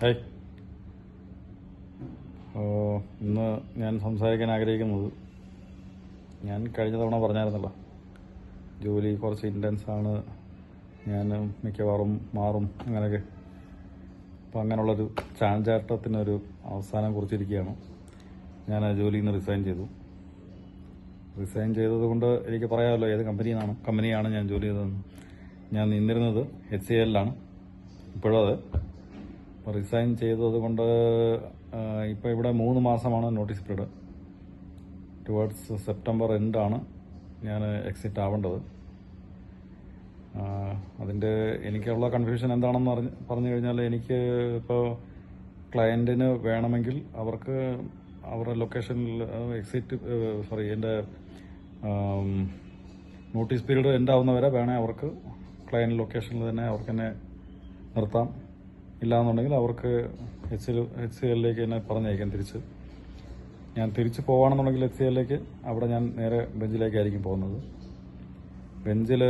Hi. ഇന്ന് ഞാൻ സംസാരിക്കാൻ ആഗ്രഹിക്കുന്നത്, ഞാൻ കഴിഞ്ഞ തവണ പറഞ്ഞായിരുന്നല്ലോ, ജോലി കുറച്ച് ഇൻറ്റൻസാണ്, ഞാൻ മിക്കവാറും മാറും അങ്ങനെയൊക്കെ. അപ്പോൾ അങ്ങനെയുള്ളൊരു ചാഞ്ചാട്ടത്തിനൊരു അവസാനം കുറിച്ചിരിക്കുകയാണ്. ഞാൻ ആ ജോലിയിൽ നിന്ന് റിസൈൻ ചെയ്തു. റിസൈൻ ചെയ്തതുകൊണ്ട് എനിക്ക് പറയാമല്ലോ ഏത് കമ്പനിയാണ് ഞാൻ ജോലി ചെയ്തതെന്ന്. ഞാൻ നിന്നിരുന്നത് HCLലാണ്. ഇപ്പോഴും അത്. അപ്പോൾ റിസൈൻ ചെയ്തത് കൊണ്ട് ഇപ്പോൾ ഇവിടെ 3 മാസമാണ് നോട്ടീസ് പീരീഡ്. ടുവേർഡ്സ് സെപ്റ്റംബർ എൻഡാണ് ഞാൻ എക്സിറ്റ് ആവേണ്ടത്. അതിൻ്റെ എനിക്കുള്ള കൺഫ്യൂഷൻ എന്താണെന്ന് പറഞ്ഞു കഴിഞ്ഞാൽ, എനിക്ക് ഇപ്പോൾ ക്ലയൻറ്റിന് വേണമെങ്കിൽ അവർക്ക് അവരുടെ ലൊക്കേഷനിൽ എൻ്റെ നോട്ടീസ് പീരീഡ് എൻഡാവുന്നവരെ വേണേൽ അവർക്ക് ക്ലയൻറ്റ് ലൊക്കേഷനിൽ തന്നെ അവർക്ക് എന്നെ നിർത്താം. ഇല്ലാന്നുണ്ടെങ്കിൽ അവർക്ക് HCLലേക്ക് എന്നെ പറഞ്ഞയക്കാം. ഞാൻ തിരിച്ച് പോവുകയാണെന്നുണ്ടെങ്കിൽ HCLലേക്ക്, അവിടെ ഞാൻ നേരെ ബെഞ്ചിലേക്കായിരിക്കും പോകുന്നത്. ബെഞ്ചിൽ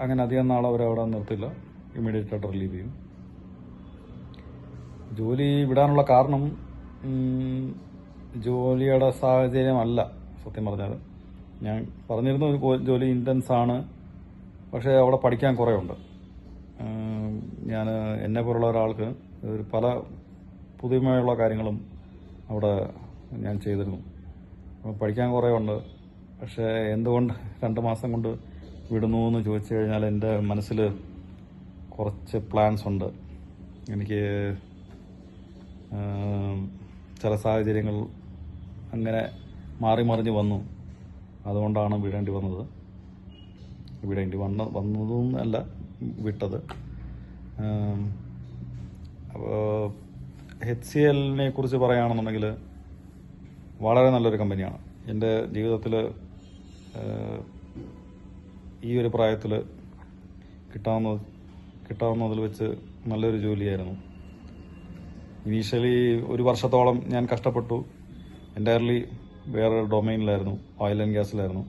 അങ്ങനെ അധികം നാൾ അവരവിടെ നിർത്തില്ല, ഇമ്മീഡിയറ്റ് ആയിട്ട് റിലീവ് ചെയ്യും. ജോലി വിടാനുള്ള കാരണം ജോലിയുടെ സാഹചര്യമല്ല. സത്യം പറഞ്ഞാൽ ഞാൻ പറഞ്ഞിരുന്ന ഒരു ജോലി ഇൻറ്റൻസ് ആണ്, പക്ഷേ അവിടെ പഠിക്കാൻ കുറേ ഉണ്ട്. ഞാൻ എന്നെ പോലുള്ള ഒരാൾക്ക് പല പുതുമയുള്ള കാര്യങ്ങളും അവിടെ ഞാൻ ചെയ്തിരുന്നു. അപ്പോൾ പഠിക്കാൻ കുറേ ഉണ്ട്. പക്ഷേ എന്തുകൊണ്ട് 2 മാസം കൊണ്ട് വിടുന്നു എന്ന് ചോദിച്ചു കഴിഞ്ഞാൽ, എൻ്റെ മനസ്സിൽ കുറച്ച് പ്ലാൻസ് ഉണ്ട്. എനിക്ക് ചില സാഹചര്യങ്ങൾ അങ്ങനെ മാറി മറിഞ്ഞ് വന്നു. അതുകൊണ്ടാണ് വിടേണ്ടി വന്നതും അല്ല, വിട്ടത്. അപ്പോൾ HCLനെ കുറിച്ച് പറയുകയാണെന്നുണ്ടെങ്കിൽ വളരെ നല്ലൊരു കമ്പനിയാണ്. എൻ്റെ ജീവിതത്തിൽ ഈ ഒരു പ്രായത്തിൽ കിട്ടാവുന്നതിൽ വെച്ച് നല്ലൊരു ജോലിയായിരുന്നു. ഇനീഷ്യലി 1 വർഷത്തോളം ഞാൻ കഷ്ടപ്പെട്ടു. എൻ്റയർലി വേറൊരു ഡൊമൈനിലായിരുന്നു, ഓയിൽ ആൻഡ് ഗ്യാസിലായിരുന്നു.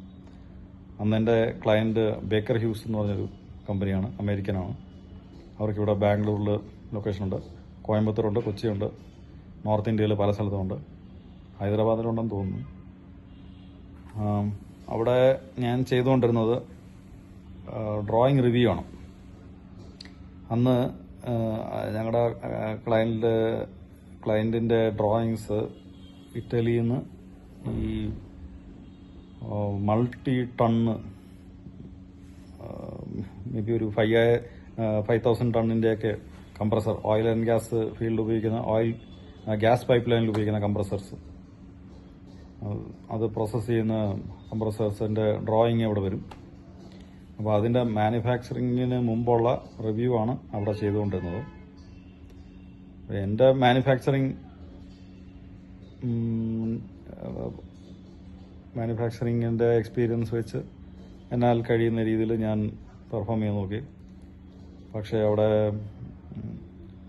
അന്ന് എൻ്റെ ക്ലയൻറ്റ് ബേക്കർ ഹ്യൂസ് എന്ന് പറഞ്ഞൊരു കമ്പനിയാണ്, അമേരിക്കനാണ്. അവർക്കിവിടെ ബാംഗ്ലൂരിൽ ലൊക്കേഷനുണ്ട്, കോയമ്പത്തൂരുണ്ട്, കൊച്ചിയുണ്ട്, നോർത്ത് ഇന്ത്യയിൽ പല സ്ഥലത്തുമുണ്ട്, ഹൈദരാബാദിലുണ്ടെന്ന് തോന്നുന്നു. അവിടെ ഞാൻ ചെയ്തുകൊണ്ടിരുന്നത് ഡ്രോയിങ് റിവ്യൂ ആണ്. അന്ന് ഞങ്ങളുടെ ക്ലയൻറ്റിൻ്റെ ഡ്രോയിങ്സ് ഇറ്റലിയിൽ നിന്ന് ഈ മൾട്ടി ടണ്ണ്, മേ ബി ഒരു 5,000 ടണ്ണിൻ്റെയൊക്കെ കംപ്രസർ, ഓയിൽ ആൻഡ് ഗ്യാസ് ഫീൽഡിൽ ഉപയോഗിക്കുന്ന ഗ്യാസ് പൈപ്പ് ലൈനിൽ ഉപയോഗിക്കുന്ന കംപ്രസേഴ്സ്, അത് പ്രോസസ്സ് ചെയ്യുന്ന കംപ്രസേഴ്സിൻ്റെ ഡ്രോയിങ് അവിടെ വരും. അപ്പോൾ അതിൻ്റെ മാനുഫാക്ചറിങ്ങിന് മുമ്പുള്ള റിവ്യൂ ആണ് അവിടെ ചെയ്തുകൊണ്ടിരുന്നത്. എൻ്റെ മാനുഫാക്ചറിങ്ങിൻ്റെ എക്സ്പീരിയൻസ് വെച്ച് എന്നാൽ കഴിയുന്ന രീതിയിൽ ഞാൻ പെർഫോം ചെയ്യാൻ നോക്കി. പക്ഷേ അവിടെ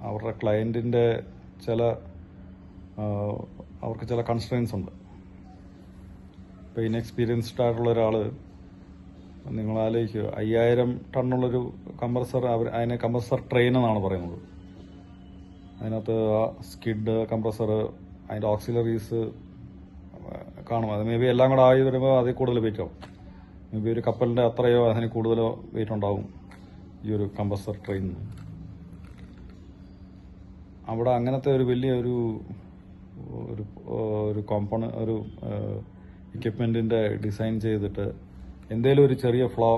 അവരുടെ ക്ലയൻറ്റിൻ്റെ അവർക്ക് ചില കൺസ്ട്രെയിൻസ് ഉണ്ട്. ഇപ്പോൾ ഇൻഎക്സ്പീരിയൻസ്ഡ് ആയിട്ടുള്ള ഒരാൾ, നിങ്ങൾ ആലോചിക്കുക, 5000 ടണ്ണുള്ളൊരു കംപ്രസർ, അതിനെ കംപ്രസർ ട്രെയിൻ എന്നാണ് പറയുന്നത്. അതിനകത്ത് സ്കിഡ്, കംപ്രസർ, അതിൻ്റെ ഓക്സിലറീസ് കാണും. അത് മേ ബി എല്ലാം കൂടെ ആയി വരുമ്പോൾ അതിൽ കൂടുതൽ വെയിറ്റ് ആവും. മേ ബി ഒരു കപ്പലിൻ്റെ അത്രയോ അതിന് കൂടുതലോ വെയിറ്റ് ഉണ്ടാവും ഈ ഒരു കംപ്രസർ ട്രെയിൻ. അവിടെ അങ്ങനത്തെ ഒരു വലിയ ഒരു എക്യുപ്മെൻറ്റിൻ്റെ ഡിസൈൻ ചെയ്തിട്ട് എന്തെങ്കിലും ഒരു ചെറിയ ഫ്ലോ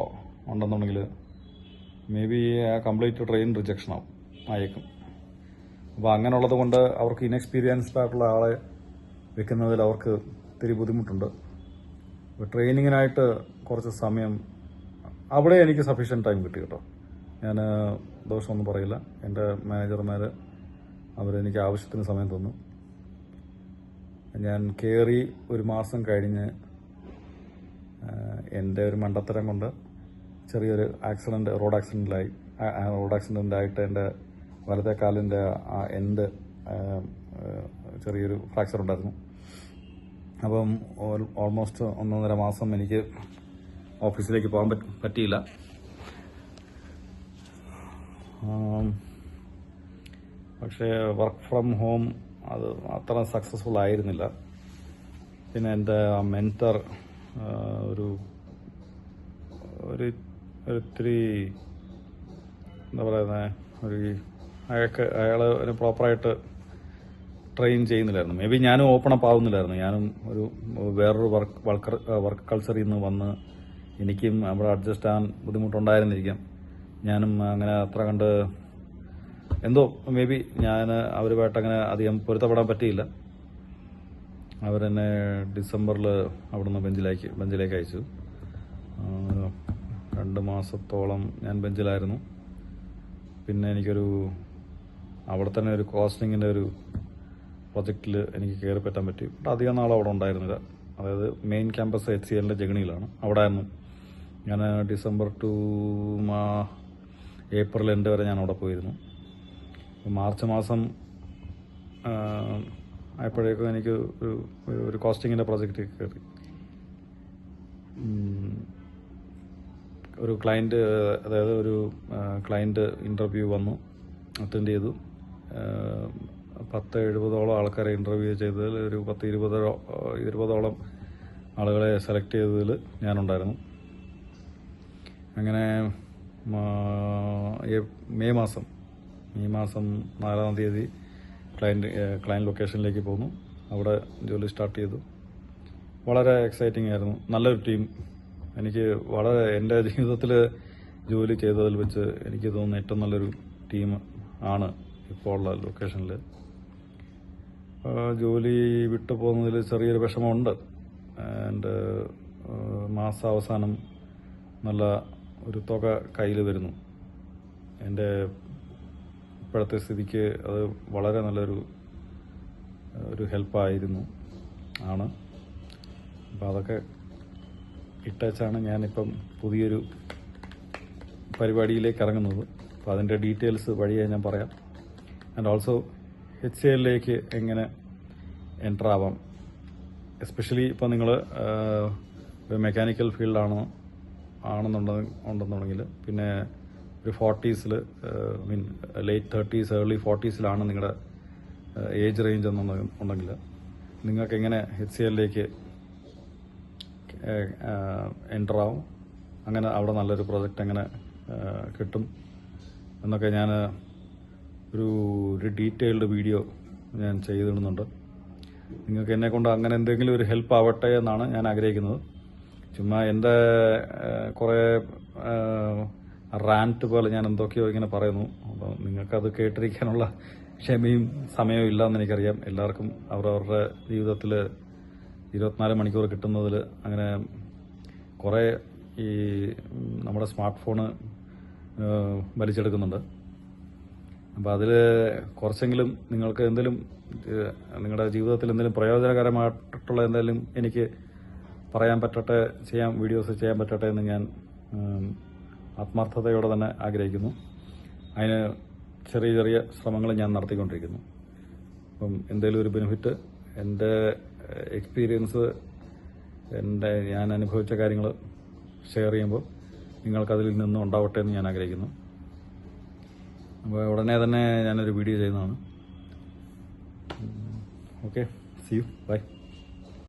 ഉണ്ടെന്നുണ്ടെങ്കിൽ മേ ബി ആ കംപ്ലീറ്റ് ട്രെയിൻ റിജക്ഷൻ ആയേക്കും. അപ്പോൾ അങ്ങനെയുള്ളത് കൊണ്ട് അവർക്ക് ഇൻഎക്സ്പീരിയൻസ്ഡ് ആയിട്ടുള്ള ആളെ വെക്കുന്നതിൽ അവർക്ക് ഇത്തിരി ബുദ്ധിമുട്ടുണ്ട്. അപ്പോൾ ട്രെയിനിങ്ങിനായിട്ട് കുറച്ച് സമയം അവിടെ എനിക്ക് സഫീഷ്യൻറ്റ് ടൈം കിട്ടി കേട്ടോ. ഞാൻ ദോഷമൊന്നും പറയില്ല. എൻ്റെ മാനേജർമാർ അവരെനിക്ക് ആവശ്യത്തിന് സമയം തന്നു. ഞാൻ കയറി 1 മാസം കഴിഞ്ഞ് എൻ്റെ ഒരു മണ്ടത്തരം കൊണ്ട് ചെറിയൊരു റോഡ് ആക്സിഡൻ്റായിട്ട് എൻ്റെ വലത്തെ കാലിൻ്റെ ആ എൻഡ് ചെറിയൊരു ഫ്രാക്ചർ ഉണ്ടായിരുന്നു. അപ്പം ഓൾമോസ്റ്റ് 1.5 മാസം എനിക്ക് ഓഫീസിലേക്ക് പോകാൻ പറ്റിയില്ല. പക്ഷേ വർക്ക് ഫ്രം ഹോം അത് അത്ര സക്സസ്ഫുൾ ആയിരുന്നില്ല. പിന്നെ എൻ്റെ മെൻറ്റർ ഒരു ഒരിത്തിരി എന്താ പറയുന്നത്, അയാൾ പ്രോപ്പറായിട്ട് ട്രെയിൻ ചെയ്യുന്നില്ലായിരുന്നു. മേ ബി ഞാനും ഓപ്പൺ അപ്പ് ആവുന്നില്ലായിരുന്നു. ഞാനും വേറൊരു വർക്ക് കൾച്ചറിൽ നിന്ന് വന്ന് എനിക്കും അവിടെ അഡ്ജസ്റ്റ് ആകാൻ ബുദ്ധിമുട്ടുണ്ടായിരുന്നിരിക്കാം. ഞാനും അങ്ങനെ അത്ര കണ്ട് എന്തോ മേ ബി ഞാൻ അവരുമായിട്ട് അങ്ങനെ അധികം പൊരുത്തപ്പെടാൻ പറ്റിയില്ല. അവരെന്നെ ഡിസംബറിൽ അവിടുന്ന് ബെഞ്ചിലേക്ക് അയച്ചു. 2 മാസത്തോളം ഞാൻ ബെഞ്ചിലായിരുന്നു. പിന്നെ എനിക്കൊരു അവിടെ തന്നെ ഒരു കോസ്റ്റിങ്ങിൻ്റെ ഒരു പ്രൊജക്റ്റിൽ എനിക്ക് കയറി പറ്റാൻ പറ്റി. അധികം നാൾ അവിടെ ഉണ്ടായിരുന്നില്ല. അതായത് മെയിൻ ക്യാമ്പസ് HCL ജഗണിയിലാണ്. അവിടെ ആയിരുന്നു ഞാൻ. ഡിസംബർ ടു ഏപ്രിൽ എൻഡ് വരെ ഞാൻ അവിടെ പോയിരുന്നു. മാർച്ച് മാസം ആയപ്പോഴേക്കും എനിക്ക് ഒരു കോസ്റ്റിങ്ങിൻ്റെ പ്രൊജക്റ്റ് കയറി. ഒരു ക്ലയൻറ്റ്, അതായത് ഒരു ക്ലയൻറ്റ് ഇൻ്റർവ്യൂ വന്നു, അറ്റൻഡ് ചെയ്തു. 10-70ഓളം ആൾക്കാരെ ഇൻ്റർവ്യൂ ചെയ്തതിൽ ഒരു 10-20ഓളം ആളുകളെ സെലക്ട് ചെയ്തതിൽ ഞാനുണ്ടായിരുന്നു. അങ്ങനെ മെയ് മാസം 4-ാം തീയതി ക്ലയൻറ്റ് ലൊക്കേഷനിലേക്ക് പോന്നു. അവിടെ ജോലി സ്റ്റാർട്ട് ചെയ്തു. വളരെ എക്സൈറ്റിംഗ് ആയിരുന്നു. നല്ലൊരു ടീം. എനിക്ക് വളരെ എൻ്റെ ജീവിതത്തിൽ ജോലി ചെയ്തതിൽ വെച്ച് എനിക്ക് തോന്നുന്ന ഏറ്റവും നല്ലൊരു ടീം ആണ് ഇപ്പോൾ ഉള്ള ലൊക്കേഷനിൽ. ജോലി വിട്ടു പോകുന്നതിൽ ചെറിയൊരു വിഷമമുണ്ട്. ആൻഡ് മാസാവസാനം നല്ല ഒരു തുക കയ്യിൽ വരുന്നു. എൻ്റെ ഇപ്പോഴത്തെ സ്ഥിതിക്ക് അത് വളരെ നല്ലൊരു ഹെൽപ്പായിരുന്നു ആണ്. അപ്പോൾ അതൊക്കെ ഇട്ടാച്ചാണ് ഞാനിപ്പം പുതിയൊരു പരിപാടിയിലേക്ക് ഇറങ്ങുന്നത്. അപ്പോൾ അതിൻ്റെ ഡീറ്റെയിൽസ് വഴിയെ ഞാൻ പറയാം. ആൻഡ് ഓൾസോ HCLലേക്ക് എങ്ങനെ എൻ്റർ ആവാം, എസ്പെഷ്യലി ഇപ്പോൾ നിങ്ങൾ ഒരു മെക്കാനിക്കൽ ഉണ്ടെന്നുണ്ടെങ്കിൽ, പിന്നെ ഒരു 40s late 30s early 40s നിങ്ങളുടെ ഏജ് റേഞ്ച് എന്നുണ്ടെങ്കിൽ നിങ്ങൾക്ക് എങ്ങനെ HCLലേക്ക് എൻ്റർ ആവും, അങ്ങനെ അവിടെ നല്ലൊരു പ്രൊജക്റ്റ് എങ്ങനെ കിട്ടും എന്നൊക്കെ ഞാൻ ഒരു ഡീറ്റെയിൽഡ് വീഡിയോ ഞാൻ ചെയ്തിടുന്നുണ്ട്. നിങ്ങൾക്ക് എന്നെക്കൊണ്ട് അങ്ങനെ എന്തെങ്കിലും ഒരു ഹെൽപ്പ് ആവട്ടെ എന്നാണ് ഞാൻ ആഗ്രഹിക്കുന്നത്. ചുമ്മാ എൻ്റെ കുറേ റാൻറ്റ് പോലെ ഞാൻ എന്തൊക്കെയോ ഇങ്ങനെ പറയുന്നു. അപ്പോൾ നിങ്ങൾക്കത് കേട്ടിരിക്കാനുള്ള ക്ഷമയും സമയവും ഇല്ലയെന്ന് എനിക്കറിയാം. എല്ലാവർക്കും അവരവരുടെ ജീവിതത്തിൽ 24 മണിക്കൂർ കിട്ടുന്നതിൽ അങ്ങനെ കുറേ ഈ നമ്മുടെ സ്മാർട്ട് ഫോണ് വലിച്ചെടുക്കുന്നുണ്ട്. അപ്പോൾ അതിൽ കുറച്ചെങ്കിലും നിങ്ങൾക്ക് എന്തെങ്കിലും നിങ്ങളുടെ ജീവിതത്തിൽ എന്തെങ്കിലും പ്രയോജനകരമായിട്ടുള്ള എന്തെങ്കിലും എനിക്ക് പറയാൻ പറ്റട്ടെ, വീഡിയോസ് ചെയ്യാൻ പറ്റട്ടെ എന്ന് ഞാൻ ആത്മാർത്ഥതയോടെ തന്നെ ആഗ്രഹിക്കുന്നു. അതിന് ചെറിയ ചെറിയ ശ്രമങ്ങൾ ഞാൻ നടത്തിക്കൊണ്ടിരിക്കുന്നു. അപ്പം എന്തെങ്കിലും ഒരു ബെനിഫിറ്റ്, എൻ്റെ എക്സ്പീരിയൻസ്, ഞാൻ അനുഭവിച്ച കാര്യങ്ങൾ ഷെയർ ചെയ്യുമ്പോൾ നിങ്ങൾക്കതിൽ നിന്നും ഉണ്ടാവട്ടെ എന്ന് ഞാൻ ആഗ്രഹിക്കുന്നു. അപ്പോൾ ഉടനെ തന്നെ ഞാനൊരു വീഡിയോ ചെയ്യുന്നതാണ്. Okay, see you, by.